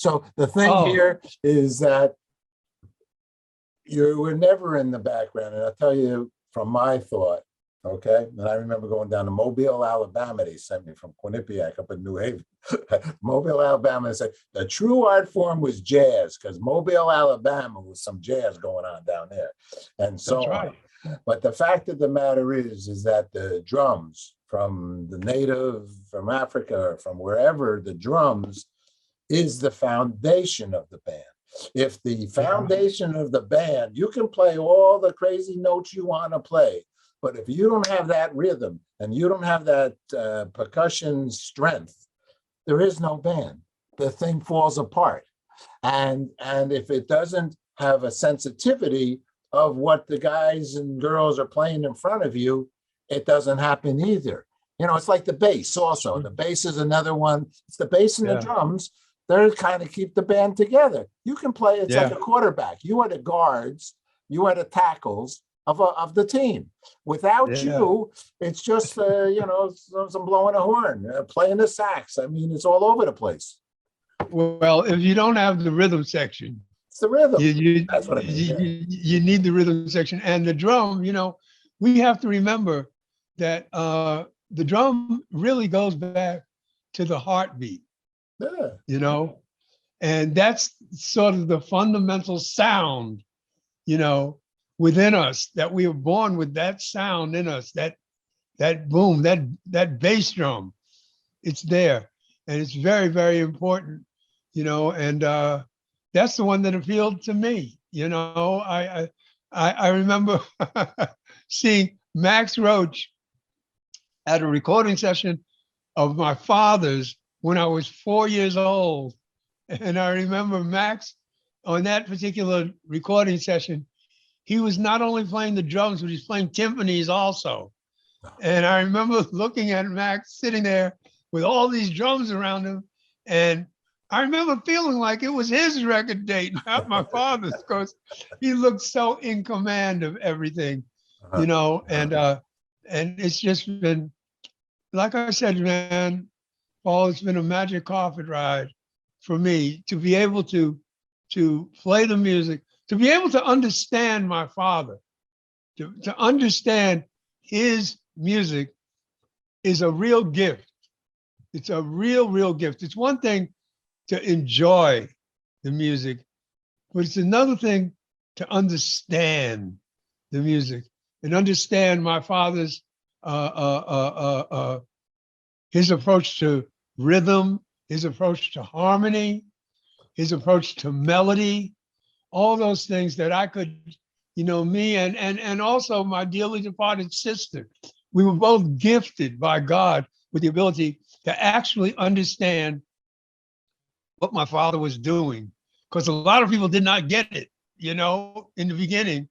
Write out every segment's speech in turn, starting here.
So the thing here is that you were never in the background. And I'll tell you from my thought, okay? And I remember going down to Mobile, Alabama. They sent me from Quinnipiac up in New Haven. Mobile, Alabama, and said the true art form was jazz, because Mobile, Alabama was some jazz going on down there. And so on. But the fact of the matter is that the drums from the native, from Africa, from wherever, the drums is the foundation of the band. If the foundation of the band, you can play all the crazy notes you want to play, but if you don't have that rhythm and you don't have that percussion strength, there is no band. The thing falls apart. And if it doesn't have a sensitivity of what the guys and girls are playing in front of you, it doesn't happen either. You know, it's like the bass also. The bass is another one. It's the bass and the drums. They're kind of keep the band together. You can play, it's like a quarterback. You are the guards, you are the tackles of the team. Without you, it's just, some blowing a horn, playing the sax. I mean, it's all over the place. Well, if you don't have the rhythm section, it's the rhythm. That's what I mean. You need the rhythm section. And the drum, we have to remember that the drum really goes back to the heartbeat. And that's sort of the fundamental sound, within us, that we were born with that sound in us, that boom, that bass drum. It's there, and it's very, very important, and that's the one that appealed to me. I remember seeing Max Roach at a recording session of my father's when I was 4 years old. And I remember Max on that particular recording session, he was not only playing the drums, but he's playing timpanis also. And I remember looking at Max sitting there with all these drums around him. And I remember feeling like it was his record date, not my father's, because he looked so in command of everything, and it's just been, like I said, man, Paul, it's been a magic carpet ride for me to be able to play the music, to be able to understand my father, to understand his music is a real gift. It's a real gift. It's one thing to enjoy the music, but it's another thing to understand the music and understand my father's his approach to rhythm, his approach to harmony, his approach to melody, all those things that I could, me and also my dearly departed sister, we were both gifted by God with the ability to actually understand what my father was doing. Because a lot of people did not get it, in the beginning.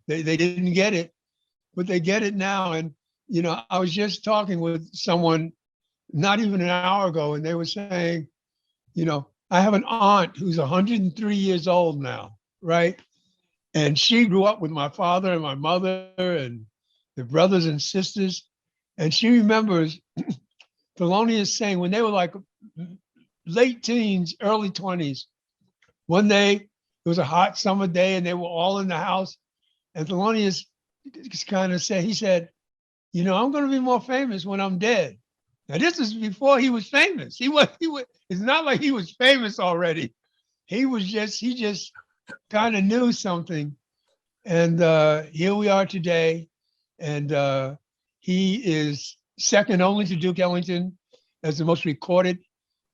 They didn't get it, but they get it now. And, I was just talking with someone not even an hour ago, and they were saying, I have an aunt who's 103 years old now, right? And she grew up with my father and my mother and the brothers and sisters. And she remembers Thelonious saying when they were like late teens, early 20s, one day it was a hot summer day and they were all in the house. And Thelonious kind of said, he said, I'm going to be more famous when I'm dead. Now, this is before he was famous. He was, it's not like he was famous already. He just kind of knew something. And here we are today. And he is second only to Duke Ellington as the most recorded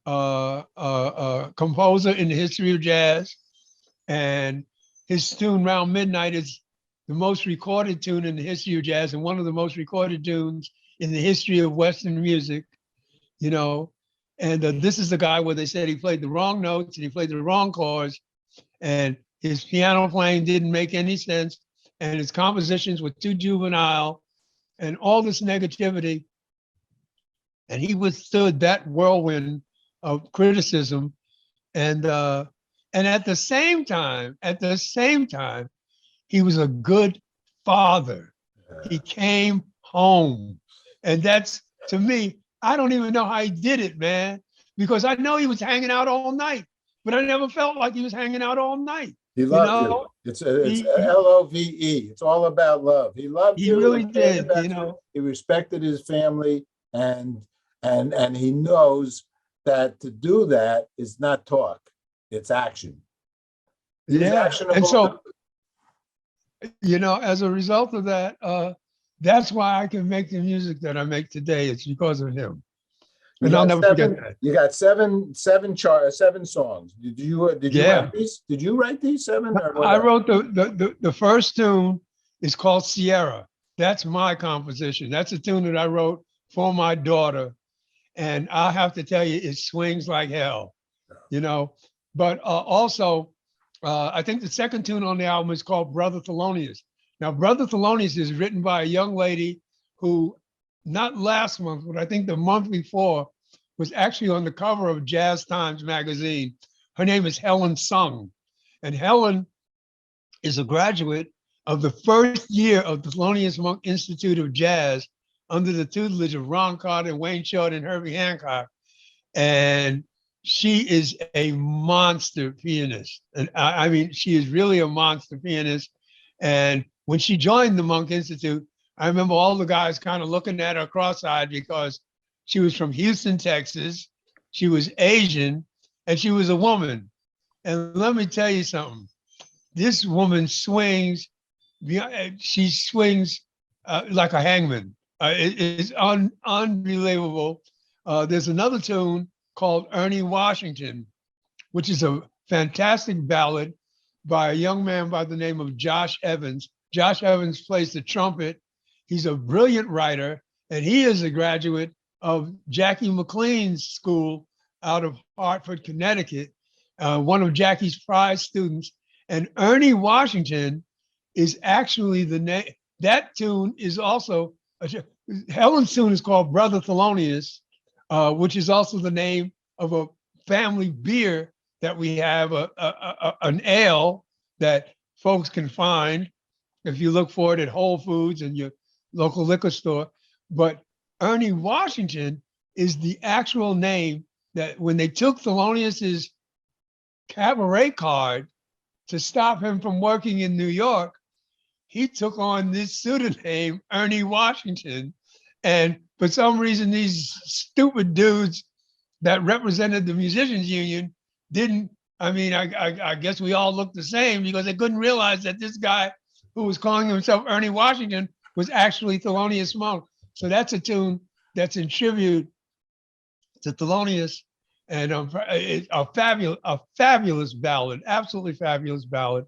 composer in the history of jazz. And his tune Round Midnight is the most recorded tune in the history of jazz and one of the most recorded tunes in the history of Western music, and this is the guy where they said he played the wrong notes and he played the wrong chords and his piano playing didn't make any sense and his compositions were too juvenile and all this negativity. And he withstood that whirlwind of criticism. And at the same time, he was a good father. He came home. And that's, to me, I don't even know how he did it, man, because I know he was hanging out all night but I never felt like he was hanging out all night. He You loved you. know, It's he love. It's all about love. He loved he you really and cared did. about You you. know, He respected his family, and he knows that to do that is not talk, it's action. He was yeah. And actionable. so, as a result of that, that's why I can make the music that I make today. It's because of him, You and I'll got never forget seven. that. You got seven songs. Did you Yeah. write these? Did you write these seven or I what? wrote the first tune is called Sierra. That's my composition. That's a tune that I wrote for my daughter. And I have to tell you, it swings like hell, you know. But also, I think the second tune on the album is called Brother Thelonious. Now, Brother Thelonious is written by a young lady who, not last month, but I think the month before, was actually on the cover of Jazz Times magazine. Her name is Helen Sung. And Helen is a graduate of the first year of the Thelonious Monk Institute of Jazz under the tutelage of Ron Carter, Wayne Short, and Herbie Hancock. And she is a monster pianist. And I mean, she is really a monster pianist. And when she joined the Monk Institute, I remember all the guys kind of looking at her cross-eyed because she was from Houston, Texas. She was Asian, and she was a woman. And let me tell you something. This woman swings, she swings like a hangman. It's unbelievable. There's another tune called Ernie Washington, which is a fantastic ballad by a young man by the name of Josh Evans. Josh Evans plays the trumpet. He's a brilliant writer, and he is a graduate of Jackie McLean's school out of Hartford, Connecticut, one of Jackie's prize students. And Ernie Washington is actually the name. That tune is also, Helen's tune is called Brother Thelonious, which is also the name of a family beer that we have, an ale that folks can find if you look for it at Whole Foods and your local liquor store. But Ernie Washington is the actual name that when they took Thelonious's cabaret card to stop him from working in New York, he took on this pseudonym, Ernie Washington. And for some reason, these stupid dudes that represented the musicians union didn't, I guess we all looked the same because they couldn't realize that this guy who was calling himself Ernie Washington was actually Thelonious Monk. So that's a tune that's in tribute to Thelonious, and a fabulous ballad, absolutely fabulous ballad.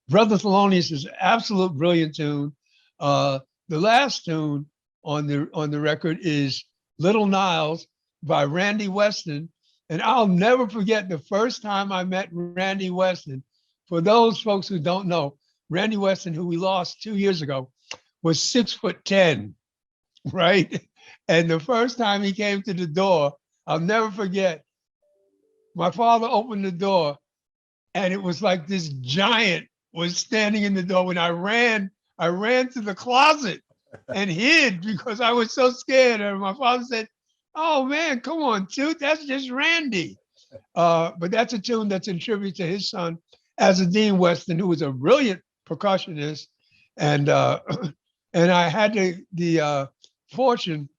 Brother Thelonious is an absolute brilliant tune. The last tune on the record is Little Niles by Randy Weston. And I'll never forget the first time I met Randy Weston. For those folks who don't know, Randy Weston, who we lost 2 years ago, was 6'10", right? And the first time he came to the door, I'll never forget, my father opened the door and it was like this giant was standing in the door. When I ran to the closet and hid because I was so scared. And my father said, "Oh man, come on, Toot, that's just Randy." But that's a tune that's in tribute to his son, Azadine Weston, who was a brilliant percussionist. And and I had the fortune,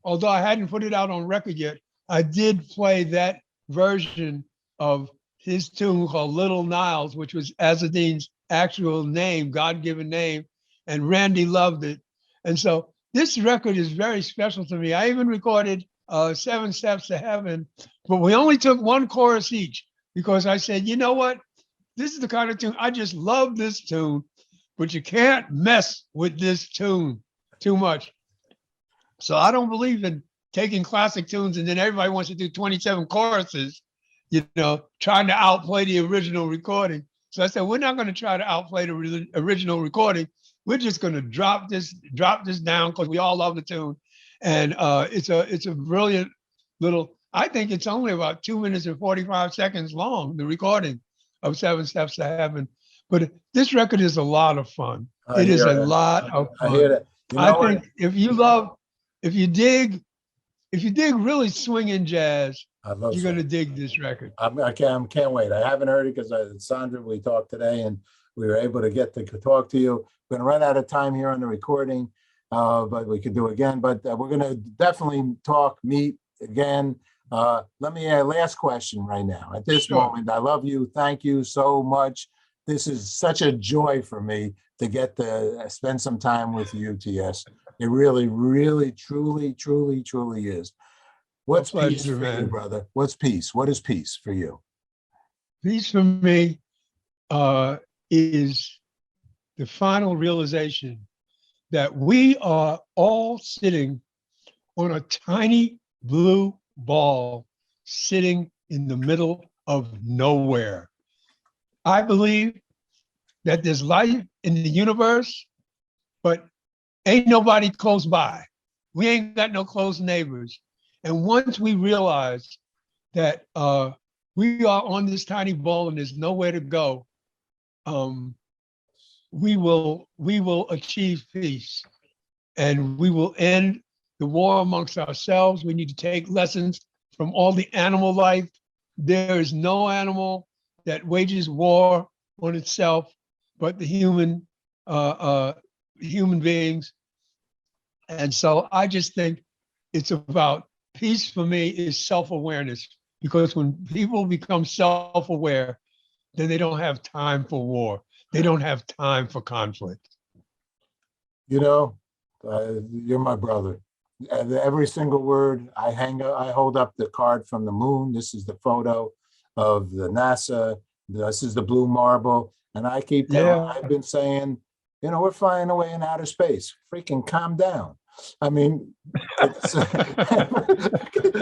although I hadn't put it out on record yet, I did play that version of his tune called Little Niles, which was Azadine's actual name, God-given name, and Randy loved it. And so this record is very special to me. I even recorded Seven Steps to Heaven, but we only took one chorus each because I said, you know what? This is the kind of tune, I just love this tune, but you can't mess with this tune too much. So I don't believe in taking classic tunes and then everybody wants to do 27 choruses, trying to outplay the original recording. So I said, we're not going to try to outplay the original recording. We're just going to drop this down because we all love the tune. And it's a brilliant little, I think it's only about 2 minutes and 45 seconds long, the recording of Seven Steps to Heaven. But this record is a lot of fun. It is a lot of fun. I hear that. I think if you dig if you dig really swinging jazz, I love you're gonna swing. dig this record. I can't wait. I haven't heard it because Sandra, we talked today and we were able to get to talk to you. We're going to run out of time here on the recording, but we could do it again. But we're going to definitely meet again. Let me last question right now. At this Sure. moment, I love you. Thank you so much. This is such a joy for me to get to spend some time with you, TS. It really, really, truly, truly, truly is. What's peace Pleasure, for you, man. brother? What's peace? What is peace for you? Peace for me is the final realization that we are all sitting on a tiny blue ball sitting in the middle of nowhere. I believe that there's life in the universe, but ain't nobody close by. We ain't got no close neighbors. And once we realize that we are on this tiny ball and there's nowhere to go, we will achieve peace, and we will end the war amongst ourselves. We need to take lessons from all the animal life. There is no animal that wages war on itself, but the human beings. And so I just think it's about peace for me is self-awareness, because when people become self-aware, then they don't have time for war. They don't have time for conflict. You know, you're my brother. And every single word I hold up the card from the moon. This is the photo of the NASA. This is the blue marble. And I keep telling, Yeah. I've been saying, we're flying away in outer space. Freaking calm down. I mean, it's,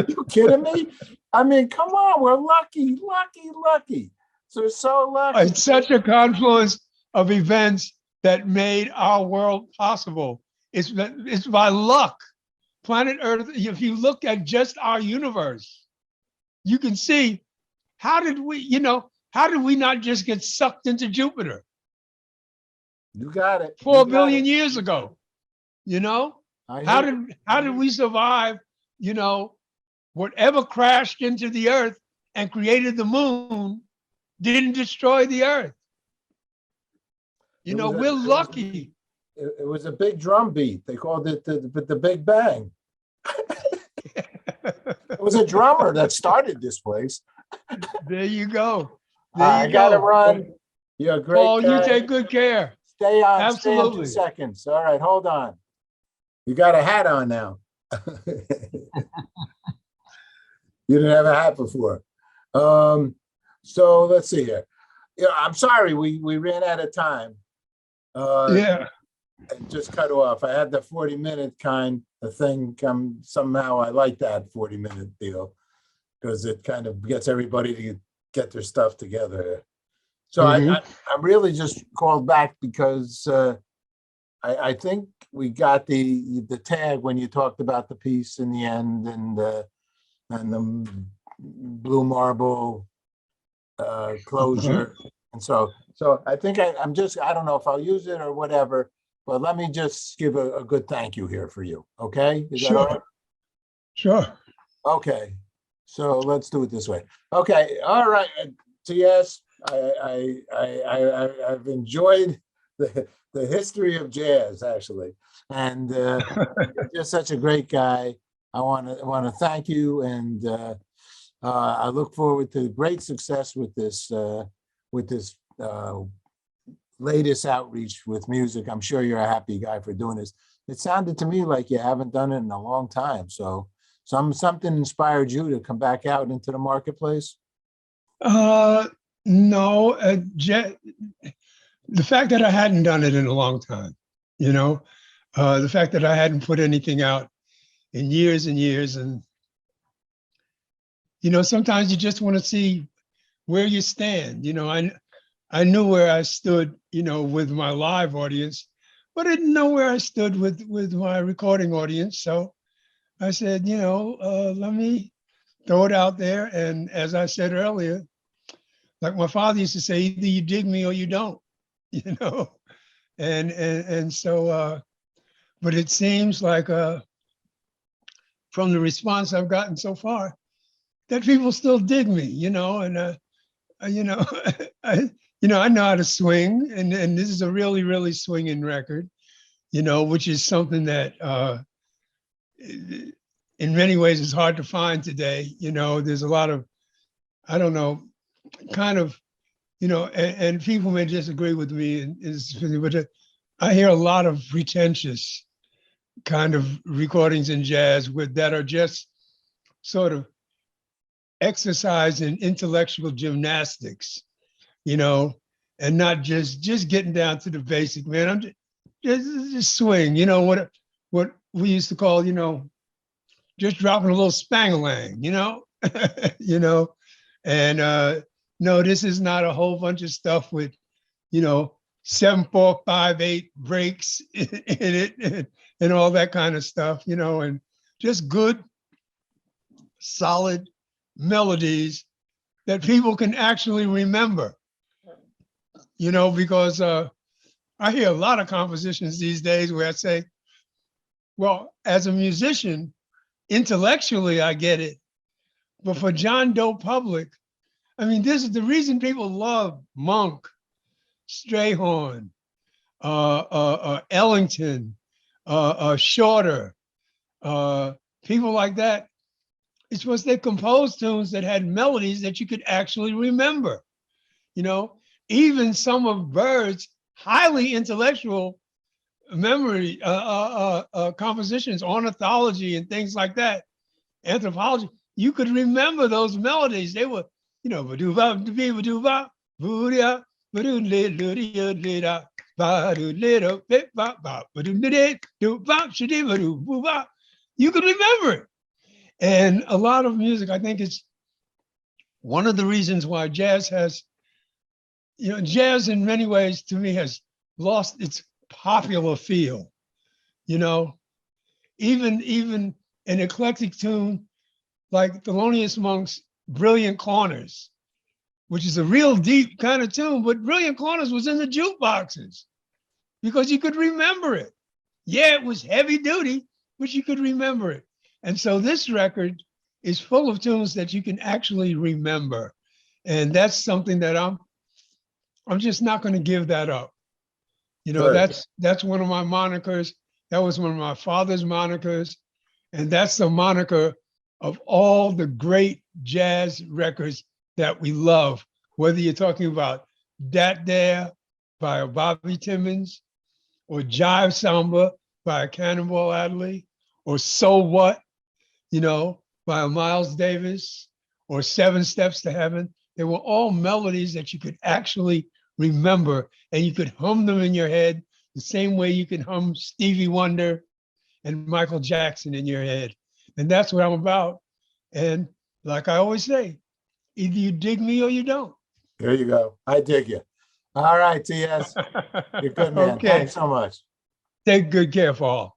you kidding me? I mean, come on, we're lucky, lucky, lucky. So we're so lucky. It's such a confluence of events that made our world possible. It's by luck. Planet Earth, if you look at just our universe, you can see how did we not just get sucked into Jupiter You got it. 4 billion years ago? How did we survive, whatever crashed into the earth and created the moon didn't destroy the earth? We're lucky. It was a big drum beat. They called it the Big Bang. It was a drummer that started this place. There you go. I gotta run. You're a great Paul, guy. you take good care. Stay on. Absolutely. Stay on 2 seconds. All right, hold on. You got a hat on now. You didn't have a hat before. So let's see here. I'm sorry, we ran out of time. Yeah. And just cut off. I had the 40-minute kind of thing come. Somehow I like that 40-minute deal because it kind of gets everybody to get their stuff together. So I really just called back because I think we got the tag when you talked about the piece in the end and the blue marble closure. And so I think I don't know if I'll use it or whatever, but let me just give a good thank you here for you. Okay? Is that all right? Sure. Okay. So let's do it this way. Okay. All right. TS, I've enjoyed the history of jazz, actually. And you're just such a great guy. I want to thank you, and I look forward to great success with this latest outreach with music. I'm sure you're a happy guy for doing this. It sounded to me like you haven't done it in a long time. So something inspired you to come back out into the marketplace? No, the fact that I hadn't done it in a long time, the fact that I hadn't put anything out in years and years. And, sometimes you just want to see where you stand. I knew where I stood, with my live audience, but I didn't know where I stood with my recording audience. So I said, let me throw it out there. And as I said earlier, like my father used to say, either you dig me or you don't, and so, but it seems like from the response I've gotten so far, that people still dig me, and you know, I know how to swing, and this is a really, really swinging record, which is something that in many ways is hard to find today. There's a lot of, I don't know, kind of, and people may disagree with me, but I hear a lot of pretentious kind of recordings in jazz that are just sort of exercise in intellectual gymnastics, and not just getting down to the basic, man. I'm just swing, what we used to call, just dropping a little spangalang, and no, this is not a whole bunch of stuff with, 7/4/5/8 breaks in it and all that kind of stuff, and just good, solid melodies that people can actually remember, because I hear a lot of compositions these days where I say, well, as a musician, intellectually, I get it. But for John Doe public, I mean, this is the reason people love Monk, Strayhorn, Ellington, Shorter, people like that. It's because they composed tunes that had melodies that you could actually remember. Even some of Bird's highly intellectual memory compositions, ornithology and things like that, anthropology, you could remember those melodies. They were, you could remember it. And a lot of music, I think, it's one of the reasons why jazz has, jazz in many ways to me has lost its popular feel. Even an eclectic tune like Thelonious Monk's Brilliant Corners, which is a real deep kind of tune, but Brilliant Corners was in the jukeboxes because you could remember it. Yeah, it was heavy duty, but you could remember it. And so this record is full of tunes that you can actually remember. And that's something that I'm just not going to give that up. That's one of my monikers. That was one of my father's monikers. And that's the moniker of all the great jazz records that we love, whether you're talking about Dat There by Bobby Timmons, or Jive Samba by a Cannonball Adderley, or So What, by a Miles Davis, or Seven Steps to Heaven. They were all melodies that you could actually remember, and you could hum them in your head the same way you can hum Stevie Wonder and Michael Jackson in your head. And that's what I'm about. And like I always say, either you dig me or you don't. There you go. I dig you. All right, TS. You're good, man. Okay. Thanks so much. Take good care, Paul.